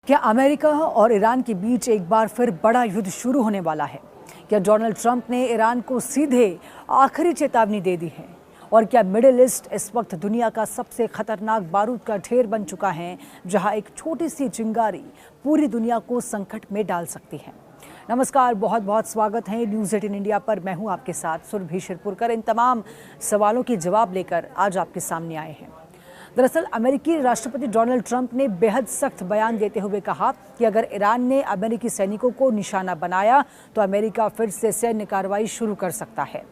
क्या अमेरिका और ईरान के बीच एक बार फिर बड़ा युद्ध शुरू होने वाला है? क्या डोनाल्ड ट्रंप ने ईरान को सीधे आखिरी चेतावनी दे दी है? और क्या मिडिल ईस्ट इस वक्त दुनिया का सबसे खतरनाक बारूद का ढेर बन चुका है, जहां एक छोटी सी चिंगारी पूरी दुनिया को संकट में डाल सकती है? नमस्कार, बहुत बहुत स्वागत है न्यूज़ 18 इंडिया पर। मैं हूं आपके साथ सुरभि शिरपुरकर। इन तमाम सवालों के जवाब लेकर आज आपके सामने आए हैं। दरअसल अमेरिकी राष्ट्रपति डोनाल्ड ट्रंप ने बेहद सख्त बयान देते हुए कहा कि अगर ईरान ने अमेरिकी सैनिकों को निशाना बनाया तो अमेरिका फिर से सैन्य कार्रवाई शुरू कर सकता है।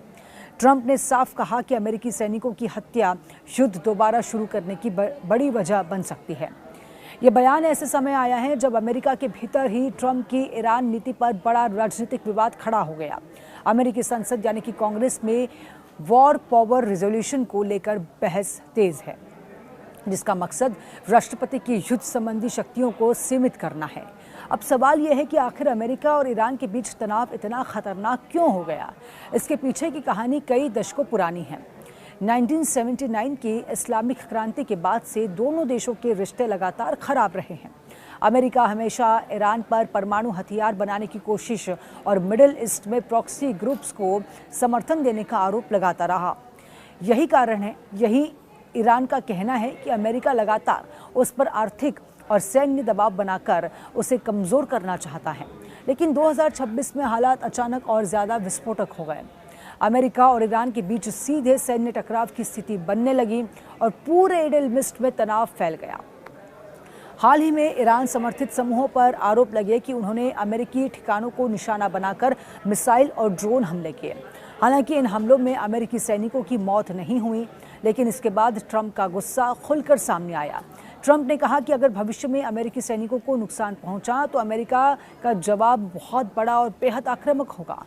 ट्रंप ने साफ कहा कि अमेरिकी सैनिकों की हत्या युद्ध दोबारा शुरू करने की बड़ी वजह बन सकती है। ये बयान ऐसे समय आया है जब अमेरिका के भीतर ही ट्रंप की ईरान नीति पर बड़ा राजनीतिक विवाद खड़ा हो गया। अमेरिकी संसद यानी कि कांग्रेस में वॉर पावर रिजोल्यूशन को लेकर बहस तेज है, जिसका मकसद राष्ट्रपति की युद्ध संबंधी शक्तियों को सीमित करना है। अब सवाल यह है कि आखिर अमेरिका और ईरान के बीच तनाव इतना खतरनाक क्यों हो गया? इसके पीछे की कहानी कई दशकों पुरानी है। 1979 की इस्लामिक क्रांति के बाद से दोनों देशों के रिश्ते लगातार खराब रहे हैं। अमेरिका हमेशा ईरान पर परमाणु हथियार बनाने की कोशिश और मिडिल ईस्ट में प्रॉक्सी ग्रुप्स को समर्थन देने का आरोप लगाता रहा। यही कारण है, यही ईरान का कहना है कि अमेरिका लगातार उस पर आर्थिक और सैन्य दबाव बनाकर उसे कमज़ोर करना चाहता है। लेकिन 2026 में हालात अचानक और ज़्यादा विस्फोटक हो गए। अमेरिका और ईरान के बीच सीधे सैन्य टकराव की स्थिति बनने लगी और पूरे मिडिल ईस्ट में तनाव फैल गया। हाल ही में ईरान समर्थित समूहों पर आरोप लगे कि उन्होंने अमेरिकी ठिकानों को निशाना बनाकर मिसाइल और ड्रोन हमले किए। हालांकि इन हमलों में अमेरिकी सैनिकों की मौत नहीं हुई, लेकिन इसके बाद ट्रंप का गुस्सा खुलकर सामने आया। ट्रंप ने कहा कि अगर भविष्य में अमेरिकी सैनिकों को नुकसान पहुंचा तो अमेरिका का जवाब बहुत बड़ा और बेहद आक्रामक होगा।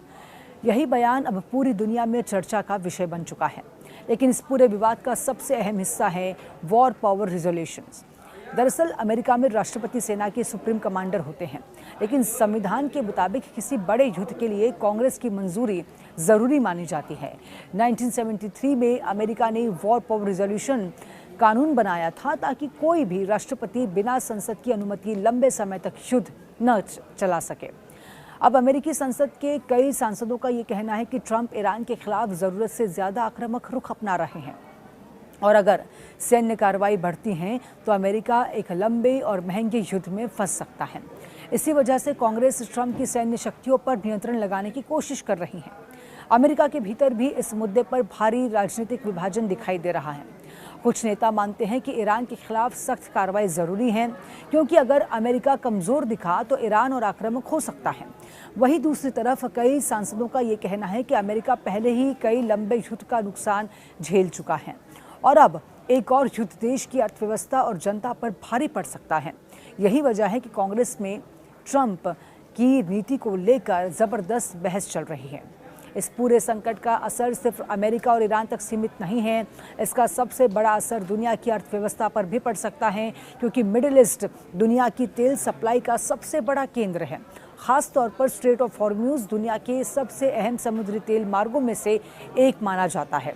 यही बयान अब पूरी दुनिया में चर्चा का विषय बन चुका है। लेकिन इस पूरे विवाद का सबसे अहम हिस्सा है वॉर पावर रिजोल्यूशंस। दरअसल अमेरिका में राष्ट्रपति सेना के सुप्रीम कमांडर होते हैं, लेकिन संविधान के मुताबिक किसी बड़े युद्ध के लिए कांग्रेस की मंजूरी ज़रूरी मानी जाती है। 1973 में अमेरिका ने वॉर पावर रिजोल्यूशन कानून बनाया था ताकि कोई भी राष्ट्रपति बिना संसद की अनुमति लंबे समय तक युद्ध न चला सके। अब अमेरिकी संसद के कई सांसदों का ये कहना है कि ट्रंप ईरान के खिलाफ ज़रूरत से ज़्यादा आक्रामक रुख अपना रहे हैं और अगर सैन्य कार्रवाई बढ़ती हैं तो अमेरिका एक लंबे और महंगे युद्ध में फंस सकता है। इसी वजह से कांग्रेस ट्रंप की सैन्य शक्तियों पर नियंत्रण लगाने की कोशिश कर रही है। अमेरिका के भीतर भी इस मुद्दे पर भारी राजनीतिक विभाजन दिखाई दे रहा है। कुछ नेता मानते हैं कि ईरान के खिलाफ सख्त कार्रवाई ज़रूरी है, क्योंकि अगर अमेरिका कमज़ोर दिखा तो ईरान और आक्रामक हो सकता है। वहीं दूसरी तरफ कई सांसदों का ये कहना है कि अमेरिका पहले ही कई लंबे युद्ध का नुकसान झेल चुका है और अब एक और युद्ध देश की अर्थव्यवस्था और जनता पर भारी पड़ सकता है। यही वजह है कि कांग्रेस में ट्रंप की नीति को लेकर ज़बरदस्त बहस चल रही है। इस पूरे संकट का असर सिर्फ अमेरिका और ईरान तक सीमित नहीं है। इसका सबसे बड़ा असर दुनिया की अर्थव्यवस्था पर भी पड़ सकता है, क्योंकि मिडिल ईस्ट दुनिया की तेल सप्लाई का सबसे बड़ा केंद्र है। खास तौर पर स्ट्रेट ऑफ हॉर्मज़ दुनिया के सबसे अहम समुद्री तेल मार्गों में से एक माना जाता है।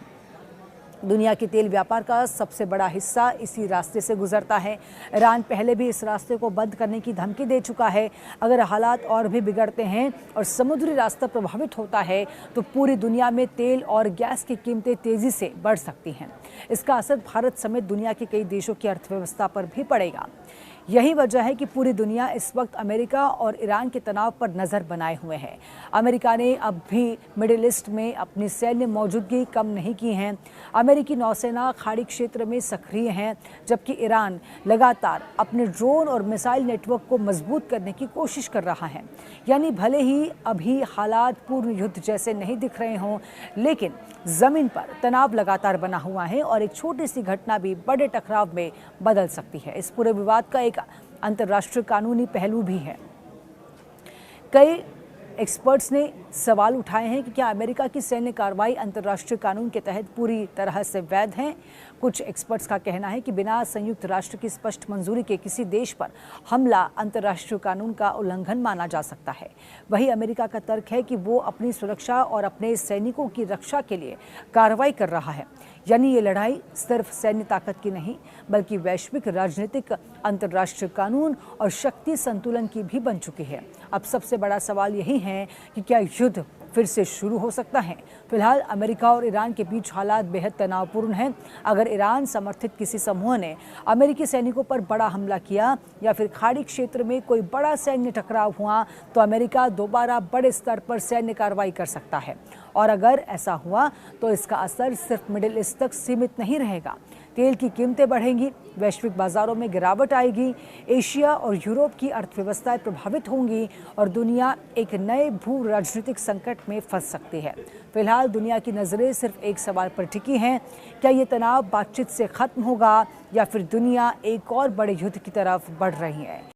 दुनिया के तेल व्यापार का सबसे बड़ा हिस्सा इसी रास्ते से गुजरता है। ईरान पहले भी इस रास्ते को बंद करने की धमकी दे चुका है। अगर हालात और भी बिगड़ते हैं और समुद्री रास्ता प्रभावित होता है तो पूरी दुनिया में तेल और गैस की कीमतें तेज़ी से बढ़ सकती हैं। इसका असर भारत समेत दुनिया के कई देशों की अर्थव्यवस्था पर भी पड़ेगा। यही वजह है कि पूरी दुनिया इस वक्त अमेरिका और ईरान के तनाव पर नज़र बनाए हुए है। अमेरिका ने अब भी मिडिल ईस्ट में अपनी सैन्य मौजूदगी कम नहीं की है। अमेरिकी नौसेना खाड़ी क्षेत्र में सक्रिय है, जबकि ईरान लगातार अपने ड्रोन और मिसाइल नेटवर्क को मजबूत करने की कोशिश कर रहा है। यानी भले ही अभी हालात पूर्ण युद्ध जैसे नहीं दिख रहे हों, लेकिन ज़मीन पर तनाव लगातार बना हुआ है और एक छोटी सी घटना भी बड़े टकराव में बदल सकती है। इस पूरे विवाद का एक अंतर्राष्ट्रीय कानूनी पहलू भी है। कई एक्सपर्ट्स ने सवाल उठाए हैं कि क्या अमेरिका की सैन्य कार्रवाई अंतर्राष्ट्रीय कानून के तहत पूरी तरह से वैध है। कुछ एक्सपर्ट्स का कहना है कि बिना संयुक्त राष्ट्र की स्पष्ट मंजूरी के किसी देश पर हमला अंतर्राष्ट्रीय कानून का उल्लंघन माना जा सकता है। वहीं अमेरिका का तर्क है कि वो अपनी सुरक्षा और अपने सैनिकों की रक्षा के लिए कार्रवाई कर रहा है। यानी ये लड़ाई सिर्फ सैन्य ताकत की नहीं बल्कि वैश्विक राजनीतिक, अंतर्राष्ट्रीय कानून और शक्ति संतुलन की भी बन चुकी है। अब सबसे बड़ा सवाल यही है कि क्या युद्ध फिर से शुरू हो सकता है। फिलहाल अमेरिका और ईरान के बीच हालात बेहद तनावपूर्ण हैं। अगर ईरान समर्थित किसी समूह ने अमेरिकी सैनिकों पर बड़ा हमला किया या फिर खाड़ी क्षेत्र में कोई बड़ा सैन्य टकराव हुआ तो अमेरिका दोबारा बड़े स्तर पर सैन्य कार्रवाई कर सकता है। और अगर ऐसा हुआ तो इसका असर सिर्फ मिडिल ईस्ट तक सीमित नहीं रहेगा। तेल की कीमतें बढ़ेंगी, वैश्विक बाजारों में गिरावट आएगी, एशिया और यूरोप की अर्थव्यवस्थाएं प्रभावित होंगी और दुनिया एक नए भू राजनीतिक संकट में फंस सकती है। फिलहाल दुनिया की नज़रें सिर्फ एक सवाल पर टिकी हैं, क्या ये तनाव बातचीत से खत्म होगा या फिर दुनिया एक और बड़े युद्ध की तरफ बढ़ रही है।